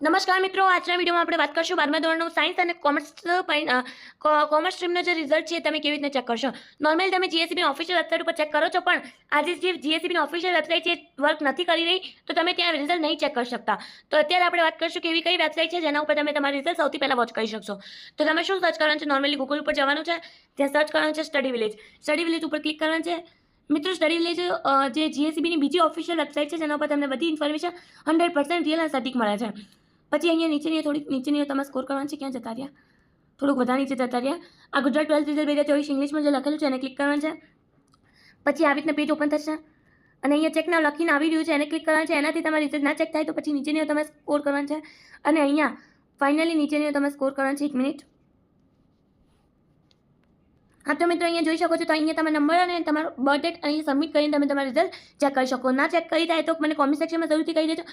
નમસ્કાર મિત્રો, આજના વિડીયોમાં આપણે વાત કરશું 12મા ધોરણનું સાયન્સ અને કોમર્સ સ્ટ્રીમનો જે રિઝલ્ટ છે તમે કેવી રીતે ચેક કરશો. નોર્મલી તમે જીએસસીબીની ઓફિશિયલ વેબસાઇટ ઉપર ચેક કરો છો, પણ આજે જે જીએસસીબીની ઓફિશિયલ વેબસાઇટ છે વર્ક નથી કરી રહી, તો તમે ત્યાં રિઝલ્ટ નહીં ચેક કરી શકતા. તો અત્યારે આપણે વાત કરીશું કે એવી કઈ વેબસાઇટ છે જેના ઉપર તમે તમારું રિઝલ્ટ સૌથી પહેલાં વોચ કરી શકશો. તો તમે શું સર્ચ કરવાનું છે? નોર્મલી ગૂગલ ઉપર જવાનું છે, ત્યાં સર્ચ કરવાનું છે સ્ટડી વિલેજ. સ્ટડી વિલેજ ઉપર ક્લિક કરવાનું છે. મિત્રો, સ્ટડી વિલેજ જે જીએસસીબીની બીજી ઓફિશિયલ વેબસાઇટ છે જેના ઉપર તમને બધી ઇન્ફોર્મેશન 100% રિયલ અને સટીક મળે છે. પછી અહીંયા નીચેની તમારે સ્કોર કરવાનું છે. ક્યાં જતા રહ્યા? થોડુંક વધારે નીચે જતા રહ્યા. આ ગુજરાત 12th રિઝલ્ટ 2024 ઇંગ્લિશમાં જે લખેલું છે એને ક્લિક કરવાનું છે. પછી આવી રીતના પેજ ઓપન થશે અને અહીંયા ચેકના લખીને આવી રહ્યું છે એને ક્લિક કરવાનું છે. એનાથી તમારી રિઝલ્ટ ના ચેક થાય તો પછી નીચેની તમે સ્કોર કરવાનું છે અને અહીંયા ફાઇનલી નીચેની તમે સ્કોર કરવાનું છે. 1 મિનિટ. હા તો મિત્રો, અહીંયા જોઈ શકો છો તો અહીંયા તમે નંબર અને તમારો બર્થ ડેટ અહીં સબમિટ કરીને તમે તમારું રિઝલ્ટ ચેક કરી શકો. ના ચેક કરી થાય તો મને કોમેન્ટ સેક્શનમાં જરૂરથી કહી દેજો.